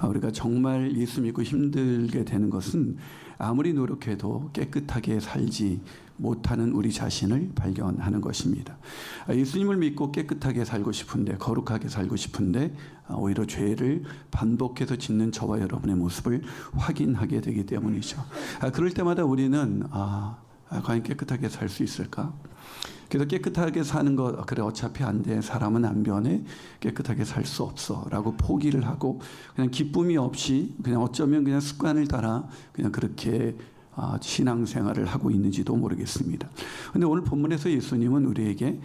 우리가 정말 예수 믿고 힘들게 되는 것은 아무리 노력해도 깨끗하게 살지 못하는 우리 자신을 발견하는 것입니다. 예수님을 믿고 깨끗하게 살고 싶은데, 거룩하게 살고 싶은데 오히려 죄를 반복해서 짓는 저와 여러분의 모습을 확인하게 되기 때문이죠. 그럴 때마다 우리는 과연 깨끗하게 살 수 있을까? 그래서 깨끗하게 사는 것, 그래 어차피 안 돼, 사람은 안 변해, 깨끗하게 살 수 없어 라고 포기를 하고 그냥 기쁨이 없이 그냥 어쩌면 그냥 습관을 따라 그냥 그렇게 신앙생활을 하고 있는지도 모르겠습니다. 그런데 오늘 본문에서 예수님은 우리에게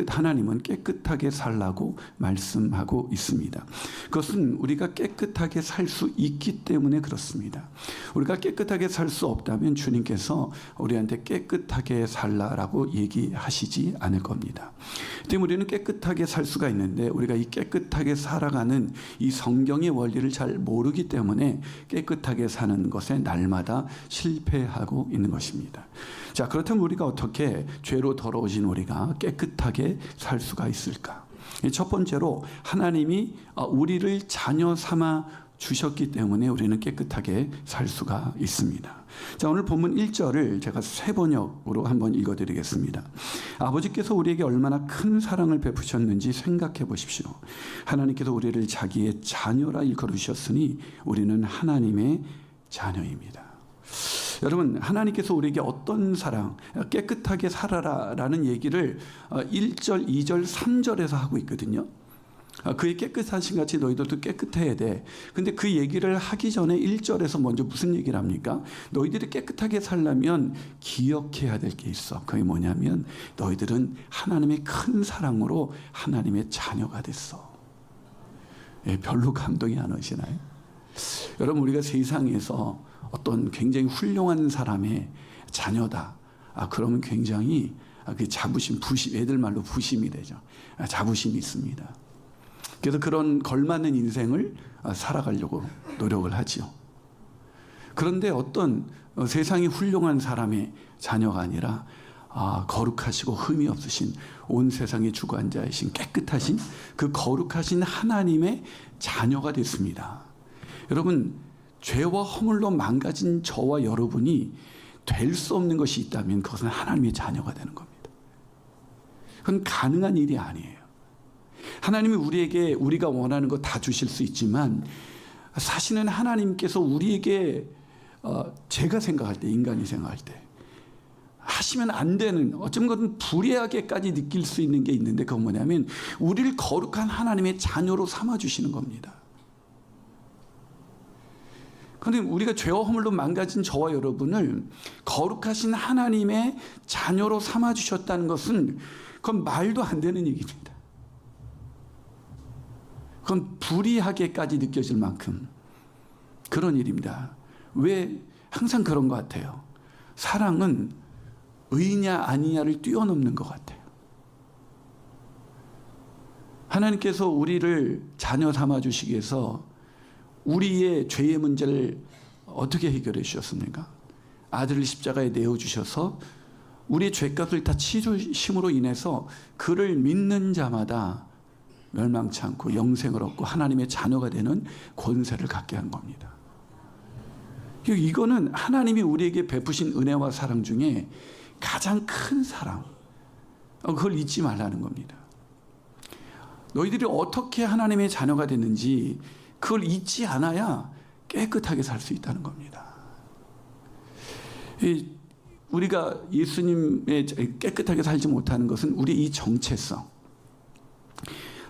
하나님은 깨끗하게 살라고 말씀하고 있습니다. 그것은 우리가 깨끗하게 살 수 있기 때문에 그렇습니다. 우리가 깨끗하게 살 수 없다면 주님께서 우리한테 깨끗하게 살라라고 얘기하시지 않을 겁니다. 때문에 우리는 깨끗하게 살 수가 있는데 우리가 이 깨끗하게 살아가는 이 성경의 원리를 잘 모르기 때문에 깨끗하게 사는 것에 날마다 실패하고 있는 것입니다. 자, 그렇다면 우리가 어떻게 죄로 더러워진 우리가 깨끗하게 살 수가 있을까? 첫 번째로 하나님이 우리를 자녀 삼아 주셨기 때문에 우리는 깨끗하게 살 수가 있습니다. 자, 오늘 본문 1절을 제가 새 번역으로 한번 읽어드리겠습니다. 아버지께서 우리에게 얼마나 큰 사랑을 베푸셨는지 생각해 보십시오. 하나님께서 우리를 자기의 자녀라 일컬으셨으니 우리는 하나님의 자녀입니다. 여러분, 하나님께서 우리에게 어떤 사랑, 깨끗하게 살아라 라는 얘기를 1절, 2절, 3절에서 하고 있거든요. 그의 깨끗하신 같이 너희들도 깨끗해야 돼. 근데 그 얘기를 하기 전에 1절에서 먼저 무슨 얘기를 합니까? 너희들이 깨끗하게 살려면 기억해야 될 게 있어. 그게 뭐냐면 너희들은 하나님의 큰 사랑으로 하나님의 자녀가 됐어. 별로 감동이 안 오시나요? 여러분, 우리가 세상에서 어떤 굉장히 훌륭한 사람의 자녀다. 그러면 굉장히 그 자부심, 부심, 애들 말로 부심이 되죠. 자부심이 있습니다. 그래서 그런 걸맞는 인생을 살아가려고 노력을 하지요. 그런데 어떤 세상이 훌륭한 사람의 자녀가 아니라 거룩하시고 흠이 없으신 온 세상의 주관자이신 깨끗하신 그 거룩하신 하나님의 자녀가 됐습니다. 여러분, 죄와 허물로 망가진 저와 여러분이 될 수 없는 것이 있다면 그것은 하나님의 자녀가 되는 겁니다. 그건 가능한 일이 아니에요. 하나님이 우리에게 우리가 원하는 거 다 주실 수 있지만 사실은 하나님께서 우리에게 제가 생각할 때, 인간이 생각할 때 하시면 안 되는, 어쩌면 그건 불의하게까지 느낄 수 있는 게 있는데 그건 뭐냐면 우리를 거룩한 하나님의 자녀로 삼아주시는 겁니다. 그런데 우리가 죄와 허물로 망가진 저와 여러분을 거룩하신 하나님의 자녀로 삼아주셨다는 것은 그건 말도 안 되는 얘기입니다. 그건 불의하게까지 느껴질 만큼 그런 일입니다. 왜 항상 그런 것 같아요. 사랑은 의냐 아니냐를 뛰어넘는 것 같아요. 하나님께서 우리를 자녀 삼아주시기 위해서 우리의 죄의 문제를 어떻게 해결해 주셨습니까? 아들을 십자가에 내어주셔서 우리의 죄값을 다 치르심으로 인해서 그를 믿는 자마다 멸망치 않고 영생을 얻고 하나님의 자녀가 되는 권세를 갖게 한 겁니다. 이거는 하나님이 우리에게 베푸신 은혜와 사랑 중에 가장 큰 사랑, 그걸 잊지 말라는 겁니다. 너희들이 어떻게 하나님의 자녀가 됐는지 그걸 잊지 않아야 깨끗하게 살 수 있다는 겁니다. 우리가 예수님의 깨끗하게 살지 못하는 것은 우리의 이 정체성,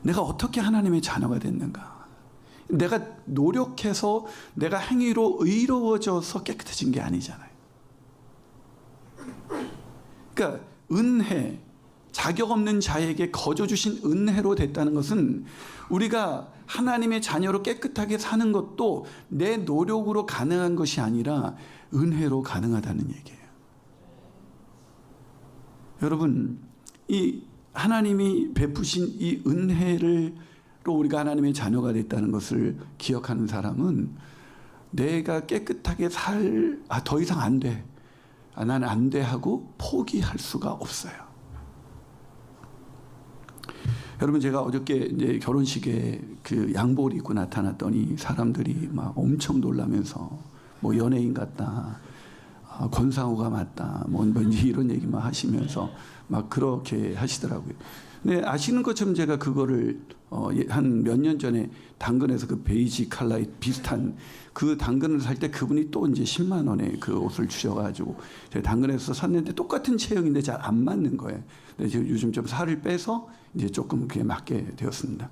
내가 어떻게 하나님의 자녀가 됐는가, 내가 노력해서 내가 행위로 의로워져서 깨끗해진 게 아니잖아요. 그러니까 은혜, 자격 없는 자에게 거저 주신 은혜로 됐다는 것은 우리가 하나님의 자녀로 깨끗하게 사는 것도 내 노력으로 가능한 것이 아니라 은혜로 가능하다는 얘기예요. 여러분, 이 하나님이 베푸신 이 은혜로 우리가 하나님의 자녀가 됐다는 것을 기억하는 사람은 내가 깨끗하게 더 이상 안 돼. 나는 안 돼 하고 포기할 수가 없어요. 여러분 제가 어저께 이제 결혼식에 그 양복을 입고 나타났더니 사람들이 막 엄청 놀라면서 뭐 연예인 같다, 권상우가 맞다, 뭐 이런 얘기만 하시면서 막 그렇게 하시더라고요. 근데 아시는 것처럼 제가 그거를 한 몇 년 전에 당근에서 그 베이지 컬러의 비슷한 그 당근을 살 때 그분이 또 이제 10만 원에 그 옷을 주셔가지고 제가 당근에서 샀는데 똑같은 체형인데 잘 안 맞는 거예요. 근데 제가 요즘 좀 살을 빼서 이제 조금 그게 맞게 되었습니다.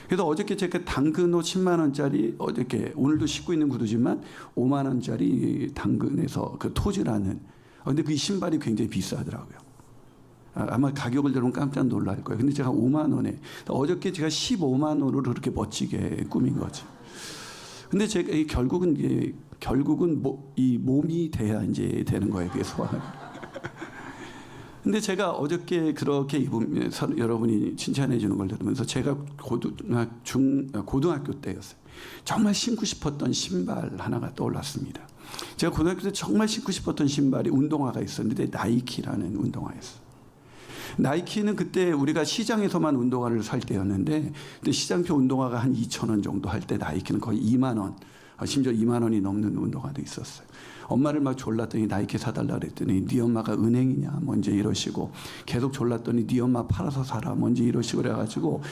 그래서 어저께 제가 당근 옷 10만 원짜리 어저께 오늘도 신고 있는 구두지만 5만 원짜리 당근에서 그 토즈라는 근데 그 신발이 굉장히 비싸더라고요. 아마 가격을 들으면 깜짝 놀랄 거예요. 근데 제가 5만 원에 어저께 제가 15만 원으로 그렇게 멋지게 꾸민 거죠. 근데 제가 결국은 이 몸이 돼야 이제 되는 거예요. 그게 소화가. 근데 제가 어저께 그렇게 입으면 여러분이 칭찬해 주는 걸 들으면서 제가 고등학교 때였어요. 정말 신고 싶었던 신발 하나가 떠올랐습니다. 제가 고등학교 때 정말 신고 싶었던 신발이 운동화가 있었는데 나이키라는 운동화였어요. 나이키는 그때 우리가 시장에서만 운동화를 살 때였는데 그때 시장표 운동화가 한 2,000원 정도 할 때 나이키는 거의 2만 원, 심지어 2만 원이 넘는 운동화도 있었어요. 엄마를 막 졸랐더니 나이키 사달라 그랬더니 네 엄마가 은행이냐 먼저 이러시고 계속 졸랐더니 네 엄마 팔아서 사라 먼저 이러시고 그래가지고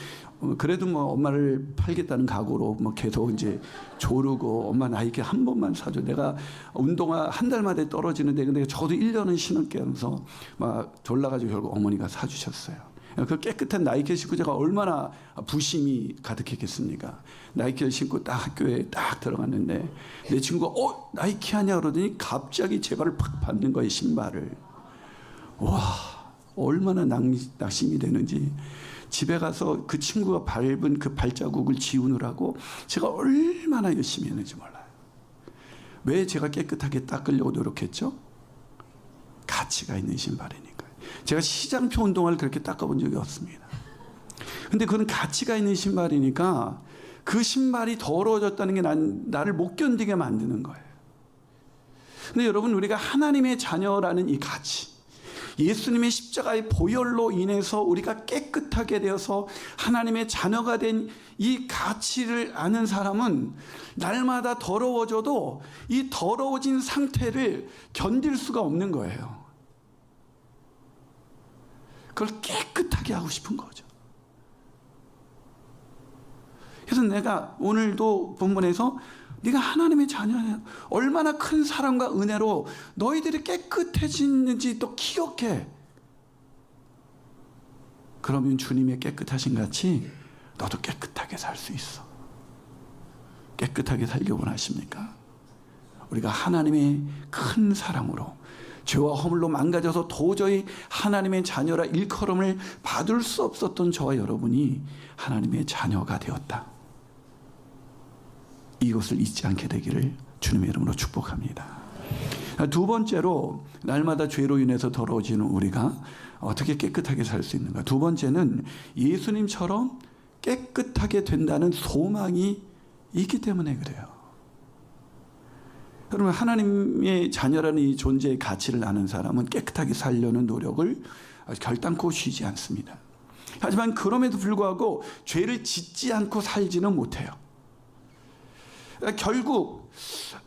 그래도 뭐 엄마를 팔겠다는 각오로 뭐 계속 이제 조르고 엄마 나이키 한 번만 사줘. 내가 운동화 한 달마다 떨어지는데 근데 저도 1년은 신을게 하면서 막 졸라가지고 결국 어머니가 사주셨어요. 그 깨끗한 나이키를 신고 제가 얼마나 부심이 가득했겠습니까? 나이키를 신고 딱 학교에 딱 들어갔는데 내 친구가 나이키 하냐 그러더니 갑자기 제 발을 팍 밟는 거예요. 신발을. 와 얼마나 낙심이 되는지. 집에 가서 그 친구가 밟은 그 발자국을 지우느라고 제가 얼마나 열심히 했는지 몰라요. 왜 제가 깨끗하게 닦으려고 노력했죠? 가치가 있는 신발이니까요. 제가 시장표 운동화를 그렇게 닦아본 적이 없습니다. 근데 그건 가치가 있는 신발이니까 그 신발이 더러워졌다는 게 나를 못 견디게 만드는 거예요. 근데 여러분 우리가 하나님의 자녀라는 이 가치, 예수님의 십자가의 보혈로 인해서 우리가 깨끗하게 되어서 하나님의 자녀가 된 이 가치를 아는 사람은 날마다 더러워져도 이 더러워진 상태를 견딜 수가 없는 거예요. 그걸 깨끗하게 하고 싶은 거죠. 그래서 내가 오늘도 본문에서 네가 하나님의 자녀야. 얼마나 큰 사랑과 은혜로 너희들이 깨끗해지는지 또 기억해. 그러면 주님의 깨끗하신 같이 너도 깨끗하게 살 수 있어. 깨끗하게 살기 원하십니까? 우리가 하나님의 큰 사랑으로 죄와 허물로 망가져서 도저히 하나님의 자녀라 일컬음을 받을 수 없었던 저와 여러분이 하나님의 자녀가 되었다. 이것을 잊지 않게 되기를 주님의 이름으로 축복합니다. 두 번째로 날마다 죄로 인해서 더러워지는 우리가 어떻게 깨끗하게 살 수 있는가. 두 번째는 예수님처럼 깨끗하게 된다는 소망이 있기 때문에 그래요. 여러분 하나님의 자녀라는 이 존재의 가치를 아는 사람은 깨끗하게 살려는 노력을 결단코 쉬지 않습니다. 하지만 그럼에도 불구하고 죄를 짓지 않고 살지는 못해요. 결국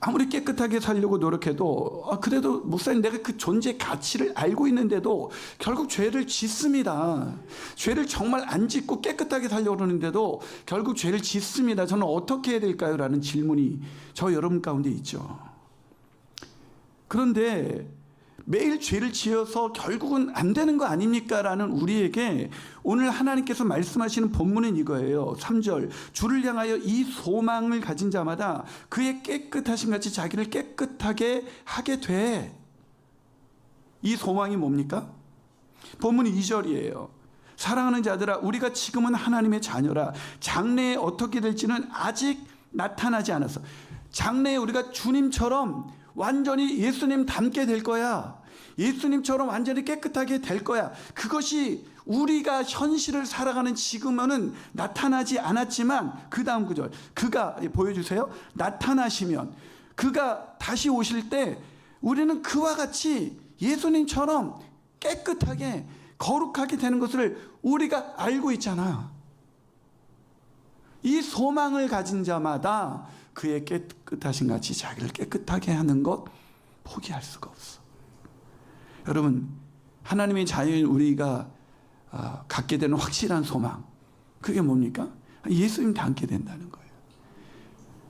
아무리 깨끗하게 살려고 노력해도 그래도 목사님 내가 그 존재의 가치를 알고 있는데도 결국 죄를 짓습니다. 죄를 정말 안 짓고 깨끗하게 살려고 그러는데도 결국 죄를 짓습니다. 저는 어떻게 해야 될까요? 라는 질문이 저 여러분 가운데 있죠. 그런데 매일 죄를 지어서 결국은 안 되는 거 아닙니까? 라는 우리에게 오늘 하나님께서 말씀하시는 본문은 이거예요. 3절 주를 향하여 이 소망을 가진 자마다 그의 깨끗하신 같이 자기를 깨끗하게 하게 돼. 이 소망이 뭡니까? 본문 2절이에요. 사랑하는 자들아 우리가 지금은 하나님의 자녀라. 장래에 어떻게 될지는 아직 나타나지 않았어. 장래에 우리가 주님처럼 완전히 예수님 닮게 될 거야. 예수님처럼 완전히 깨끗하게 될 거야. 그것이 우리가 현실을 살아가는 지금은 나타나지 않았지만 그 다음 구절 그가 보여주세요. 나타나시면 그가 다시 오실 때 우리는 그와 같이 예수님처럼 깨끗하게 거룩하게 되는 것을 우리가 알고 있잖아. 이 소망을 가진 자마다 그의 깨끗하신 같이 자기를 깨끗하게 하는 것 포기할 수가 없어. 여러분, 하나님의 자유인 우리가 갖게 되는 확실한 소망, 그게 뭡니까? 예수님 닮게 된다는 거예요.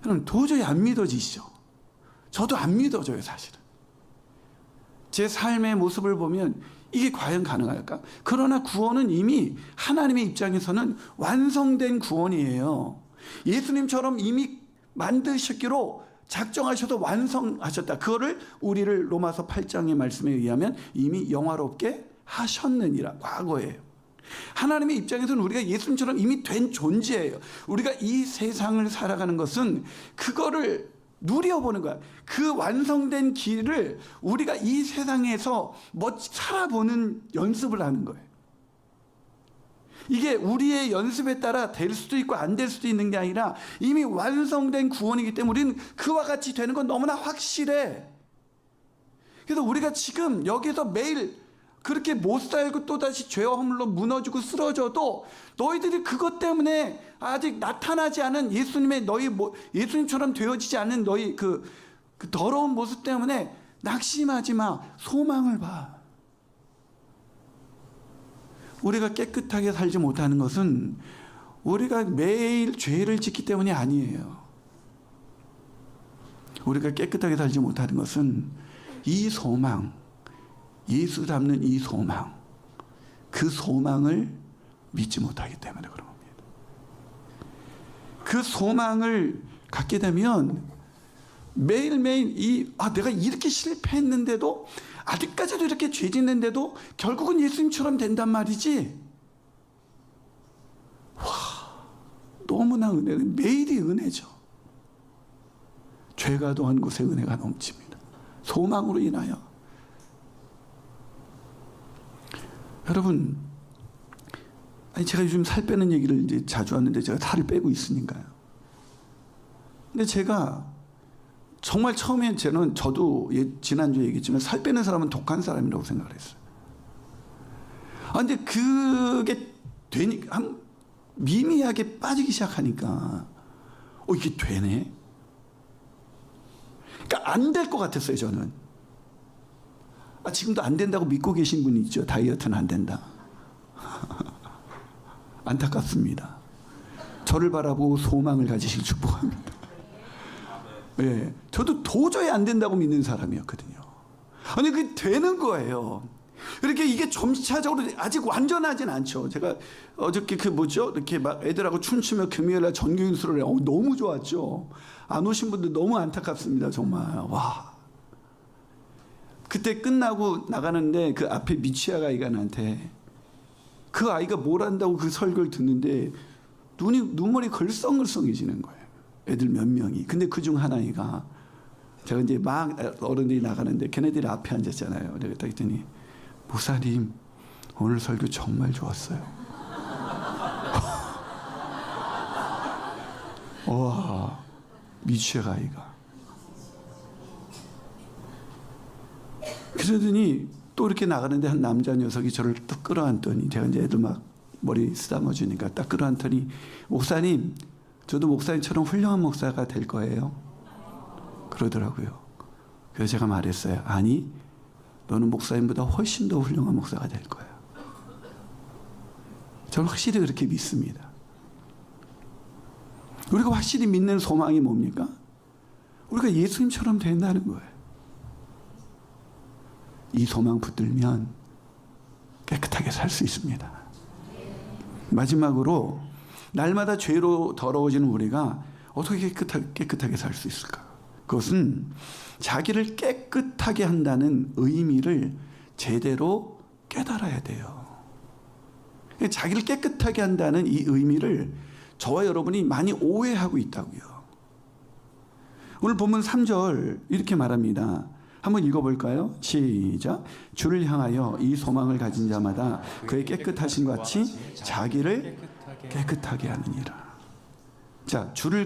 여러분, 도저히 안 믿어지시죠? 저도 안 믿어져요, 사실은. 제 삶의 모습을 보면 이게 과연 가능할까? 그러나 구원은 이미 하나님의 입장에서는 완성된 구원이에요. 예수님처럼 이미 만드셨기로 작정하셔도 완성하셨다. 그거를 우리를 로마서 8장의 말씀에 의하면 이미 영화롭게 하셨느니라. 과거예요. 하나님의 입장에서는 우리가 예수님처럼 이미 된 존재예요. 우리가 이 세상을 살아가는 것은 그거를 누려보는 거야. 그 완성된 길을 우리가 이 세상에서 살아보는 연습을 하는 거예요. 이게 우리의 연습에 따라 될 수도 있고 안 될 수도 있는 게 아니라 이미 완성된 구원이기 때문에 우리는 그와 같이 되는 건 너무나 확실해. 그래서 우리가 지금 여기서 매일 그렇게 못 살고 또다시 죄와 허물로 무너지고 쓰러져도 너희들이 그것 때문에 아직 나타나지 않은 예수님의 예수님처럼 되어지지 않는 너희 그 더러운 모습 때문에 낙심하지 마. 소망을 봐. 우리가 깨끗하게 살지 못하는 것은 우리가 매일 죄를 짓기 때문이 아니에요. 우리가 깨끗하게 살지 못하는 것은 이 소망, 예수 닮는 이 소망, 그 소망을 믿지 못하기 때문에 그런 겁니다. 그 소망을 갖게 되면 매일매일 내가 이렇게 실패했는데도 아직까지도 이렇게 죄 짓는데도 결국은 예수님처럼 된단 말이지. 와, 너무나 매일이 은혜죠. 죄가 더한 곳에 은혜가 넘칩니다. 소망으로 인하여. 여러분, 제가 요즘 살 빼는 얘기를 이제 자주 하는데 제가 살을 빼고 있으니까요. 근데 제가 정말 처음에 저도 지난주에 얘기했지만 살 빼는 사람은 독한 사람이라고 생각을 했어요. 근데 그게 미미하게 빠지기 시작하니까 이게 되네. 그러니까 안 될 것 같았어요, 저는. 지금도 안 된다고 믿고 계신 분이 있죠. 다이어트는 안 된다. 안타깝습니다. 저를 바라보고 소망을 가지실 축복합니다. 네, 저도 도저히 안 된다고 믿는 사람이었거든요. 아니, 그게 되는 거예요. 이렇게 이게 점차적으로 아직 완전하진 않죠. 제가 어저께 이렇게 막 애들하고 춤추며 금요일날 전교인수를 해요. 너무 좋았죠. 안 오신 분들 너무 안타깝습니다, 정말. 와. 그때 끝나고 나가는데 그 앞에 미취학 아이가 나한테 그 아이가 뭘 한다고 그 설교를 듣는데 눈물이 걸썽걸썽해지는 거예요. 애들 몇 명이. 근데 그중 하나가 제가 이제 막 어른들이 나가는데 걔네들이 앞에 앉았잖아요. 내가 딱 했더니 목사님 오늘 설교 정말 좋았어요. 와, 미취학 아이가. 그러더니 또 이렇게 나가는데 한 남자 녀석이 저를 또 끌어안더니 제가 이제 애들 막 머리 쓰다듬어 주니까 딱 끌어안더니 목사님 저도 목사님처럼 훌륭한 목사가 될 거예요. 그러더라고요. 그래서 제가 말했어요. 아니, 너는 목사님보다 훨씬 더 훌륭한 목사가 될 거야. 저는 확실히 그렇게 믿습니다. 우리가 확실히 믿는 소망이 뭡니까? 우리가 예수님처럼 된다는 거예요. 이 소망 붙들면 깨끗하게 살 수 있습니다. 마지막으로 날마다 죄로 더러워지는 우리가 어떻게 깨끗하게 살 수 있을까? 그것은 자기를 깨끗하게 한다는 의미를 제대로 깨달아야 돼요. 자기를 깨끗하게 한다는 이 의미를 저와 여러분이 많이 오해하고 있다고요. 오늘 본문 3절 이렇게 말합니다. 한번 읽어볼까요? 시작. 주를 향하여 이 소망을 가진 자마다 그의 깨끗하신 것 같이 자기를 깨끗하게 하느니라. 자, 주를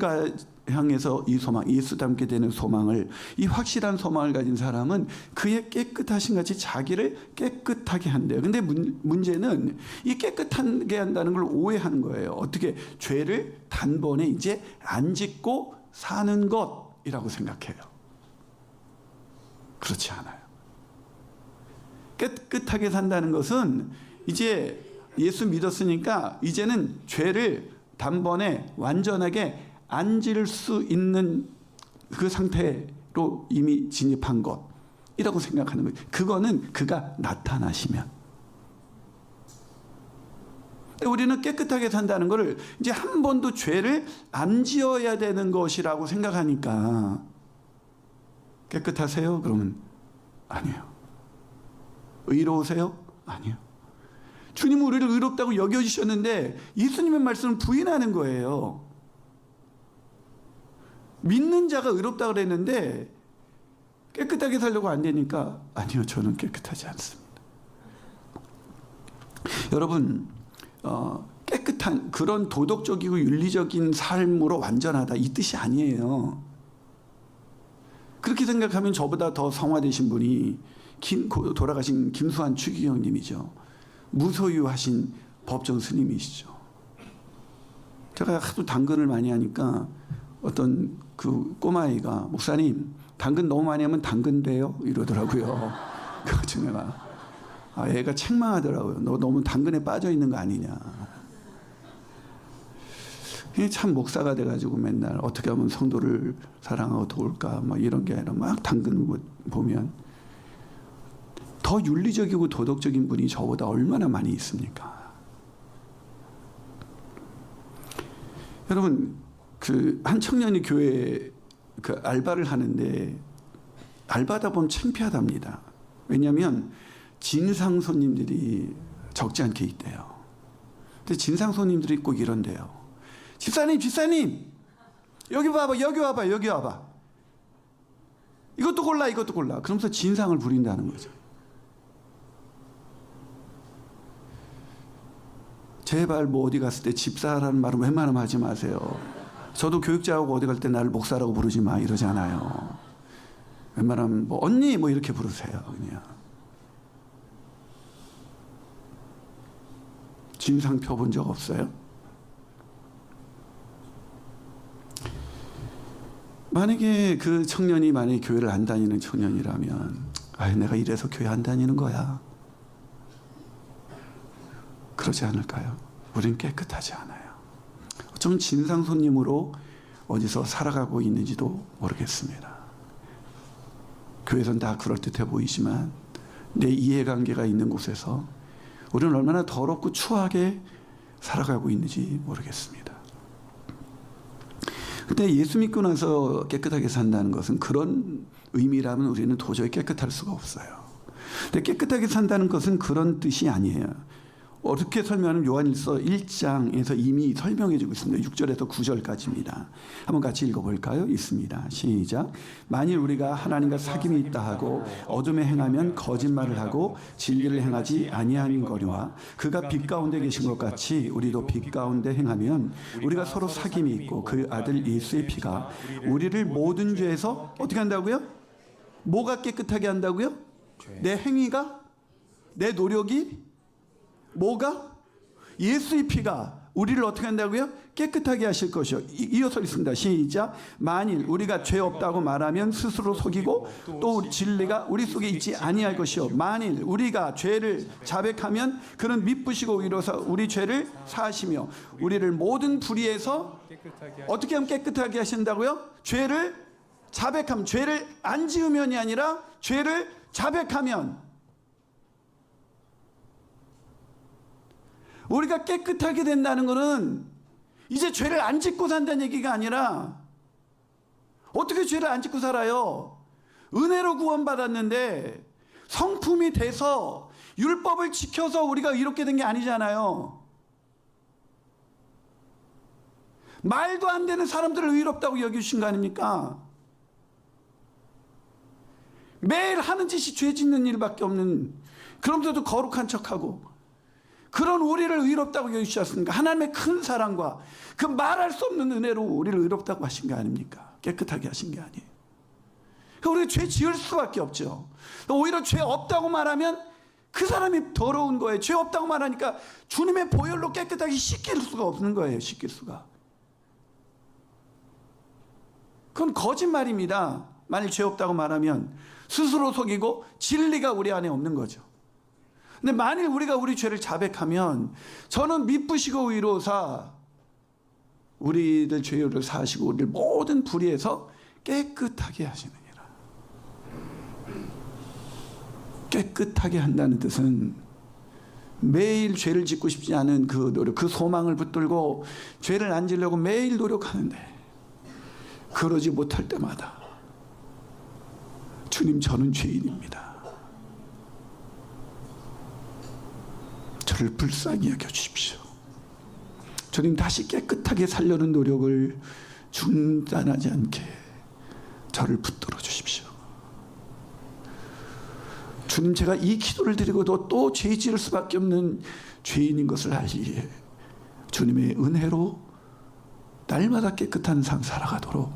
향해서 이 소망, 예수 닮게 되는 소망을, 이 확실한 소망을 가진 사람은 그의 깨끗하신 같이 자기를 깨끗하게 한대요. 근데 문제는 이 깨끗하게 한다는 걸 오해하는 거예요. 어떻게? 죄를 단번에 이제 안 짓고 사는 것이라고 생각해요. 그렇지 않아요. 깨끗하게 산다는 것은 이제 예수 믿었으니까 이제는 죄를 단번에 완전하게 안 지을 수 있는 그 상태로 이미 진입한 것이라고 생각하는 거예요. 그거는 그가 나타나시면. 우리는 깨끗하게 산다는 것을 이제 한 번도 죄를 안 지어야 되는 것이라고 생각하니까 깨끗하세요? 그러면 아니에요. 의로우세요? 아니요. 주님은 우리를 의롭다고 여겨주셨는데 예수님의 말씀을 부인하는 거예요. 믿는 자가 의롭다고 그랬는데 깨끗하게 살려고 안 되니까 아니요, 저는 깨끗하지 않습니다. 여러분, 깨끗한 그런 도덕적이고 윤리적인 삶으로 완전하다 이 뜻이 아니에요. 그렇게 생각하면 저보다 더 성화되신 분이 돌아가신 김수환 추기경님이죠. 무소유하신 법정 스님이시죠. 제가 하도 당근을 많이 하니까 어떤 그 꼬마아이가 목사님 당근 너무 많이 하면 당근 돼요? 이러더라고요. 그래서 내가 애가 책망하더라고요. 너 너무 당근에 빠져 있는 거 아니냐. 참 목사가 돼가지고 맨날 어떻게 하면 성도를 사랑하고 도울까 막 이런 게 아니라 막 당근 보면 더 윤리적이고 도덕적인 분이 저보다 얼마나 많이 있습니까? 여러분, 그 한 청년이 교회에 그 알바를 하는데 알바다 보면 창피하답니다. 왜냐하면 진상 손님들이 적지 않게 있대요. 근데 진상 손님들이 꼭 이런대요. 집사님, 여기 와봐. 이것도 골라. 그러면서 진상을 부린다는 거죠. 제발 뭐 어디 갔을 때 집사라는 말은 웬만하면 하지 마세요. 저도 교육자하고 어디 갈 때 나를 목사라고 부르지 마 이러잖아요. 웬만하면 뭐 언니 뭐 이렇게 부르세요. 그냥 진상 펴본 적 없어요? 만약에 그 청년이 만약에 교회를 안 다니는 청년이라면 내가 이래서 교회 안 다니는 거야. 그러지 않을까요? 우린 깨끗하지 않아요. 어쩌면 진상 손님으로 어디서 살아가고 있는지도 모르겠습니다. 교회에서는 다 그럴듯해 보이지만 내 이해관계가 있는 곳에서 우리는 얼마나 더럽고 추하게 살아가고 있는지 모르겠습니다. 근데 예수 믿고 나서 깨끗하게 산다는 것은 그런 의미라면 우리는 도저히 깨끗할 수가 없어요. 근데 깨끗하게 산다는 것은 그런 뜻이 아니에요. 어떻게 설명하면 요한일서 1장에서 이미 설명해 주고 있습니다. 6절에서 9절까지입니다. 한번 같이 읽어볼까요? 있습니다. 시작. 만일 우리가 하나님과 사귐이 있다 하고 어둠에 행하면 거짓말을 하고 진리를 행하지 아니하는 거니와 그가 빛 가운데 계신 것 같이 우리도 빛 가운데 행하면 우리가 서로 사귐이 있고 그 아들 예수의 피가 우리를 모든 죄에서 어떻게 한다고요? 뭐가 깨끗하게 한다고요? 내 행위가? 내 노력이? 뭐가? 예수의 피가 우리를 어떻게 한다고요? 깨끗하게 하실 것이요. 이어서 있습니다. 시작. 만일 우리가 죄 없다고 말하면 스스로 속이고 또 진리가 우리 속에 있지 아니할 것이요. 만일 우리가 죄를 자백하면 그는 미쁘시고 위로서 우리 죄를 사하시며 우리를 모든 불의에서 어떻게 하면 깨끗하게 하신다고요? 죄를 자백하면, 죄를 안 지으면이 아니라 죄를 자백하면, 우리가 깨끗하게 된다는 것은 이제 죄를 안 짓고 산다는 얘기가 아니라, 어떻게 죄를 안 짓고 살아요? 은혜로 구원받았는데 성품이 돼서 율법을 지켜서 우리가 이렇게 된 게 아니잖아요. 말도 안 되는 사람들을 의롭다고 여기신 거 아닙니까? 매일 하는 짓이 죄 짓는 일밖에 없는, 그러면서도 거룩한 척하고 그런 우리를 의롭다고 여기셨습니까? 하나님의 큰 사랑과 그 말할 수 없는 은혜로 우리를 의롭다고 하신 게 아닙니까? 깨끗하게 하신 게 아니에요. 우리가 죄 지을 수밖에 없죠. 오히려 죄 없다고 말하면 그 사람이 더러운 거예요. 죄 없다고 말하니까 주님의 보혈로 깨끗하게 씻길 수가 없는 거예요. 씻길 수가. 그건 거짓말입니다. 만일 죄 없다고 말하면 스스로 속이고 진리가 우리 안에 없는 거죠. 근데 만일 우리가 우리 죄를 자백하면 저는 미쁘시고 의로사 우리들 죄를 사하시고 우리를 모든 불의에서 깨끗하게 하시느니라. 깨끗하게 한다는 뜻은 매일 죄를 짓고 싶지 않은 그 노력, 그 소망을 붙들고 죄를 안 지려고 매일 노력하는데 그러지 못할 때마다 주님, 저는 죄인입니다. 저를 불쌍히 여겨주십시오. 주님, 다시 깨끗하게 살려는 노력을 중단하지 않게 저를 붙들어 주십시오. 주님, 제가 이 기도를 드리고도 또 죄 지을 수밖에 없는 죄인인 것을 알기에 주님의 은혜로 날마다 깨끗한 삶 살아가도록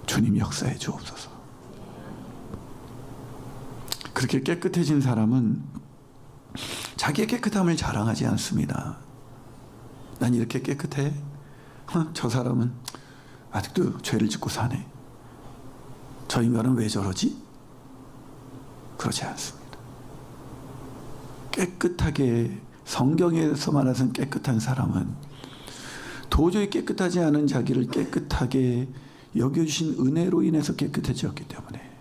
주님 역사해 주옵소서. 그렇게 깨끗해진 사람은 자기의 깨끗함을 자랑하지 않습니다. 난 이렇게 깨끗해? 저 사람은 아직도 죄를 짓고 사네. 저 인간은 왜 저러지? 그러지 않습니다. 깨끗하게, 성경에서 말하는 깨끗한 사람은 도저히 깨끗하지 않은 자기를 깨끗하게 여겨주신 은혜로 인해서 깨끗해졌기 때문에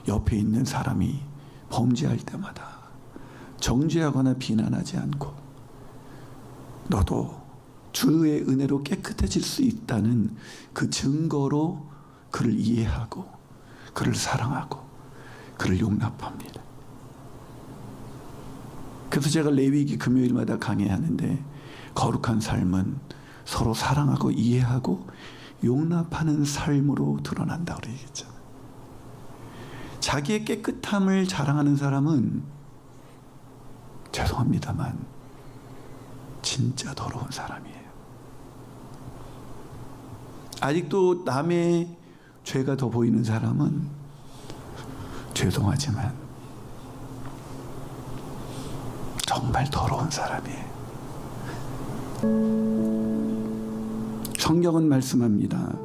옆에 있는 사람이 범죄할 때마다 정죄하거나 비난하지 않고 너도 주의 은혜로 깨끗해질 수 있다는 그 증거로 그를 이해하고 그를 사랑하고 그를 용납합니다. 그래서 제가 레위기 금요일마다 강해하는데 거룩한 삶은 서로 사랑하고 이해하고 용납하는 삶으로 드러난다고 그러겠죠. 자기의 깨끗함을 자랑하는 사람은 죄송합니다만 진짜 더러운 사람이에요. 아직도 남의 죄가 더 보이는 사람은 죄송하지만 정말 더러운 사람이에요. 성경은 말씀합니다.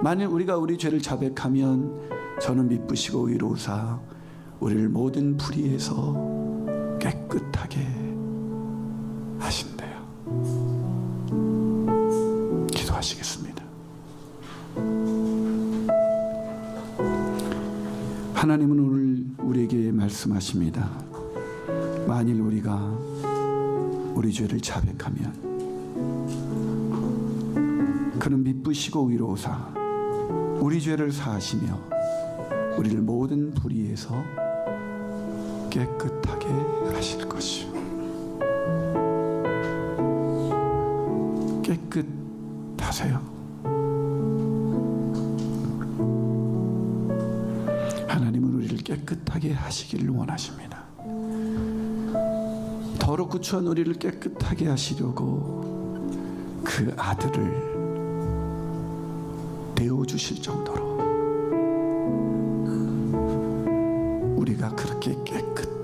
만일 우리가 우리 죄를 자백하면 저는 미쁘시고 의로우사 우리를 모든 불의에서 깨끗하게 하신대요. 기도하시겠습니다. 하나님은 오늘 우리에게 말씀하십니다. 만일 우리가 우리 죄를 자백하면 그는 미쁘시고 의로우사 우리 죄를 사하시며 우리를 모든 불의에서 깨끗하게 하실 것이요. 깨끗하세요. 하나님은 우리를 깨끗하게 하시기를 원하십니다. 더럽고 추한 우리를 깨끗하게 하시려고 그 아들을 내어주실 정도로 우리가 그렇게 깨끗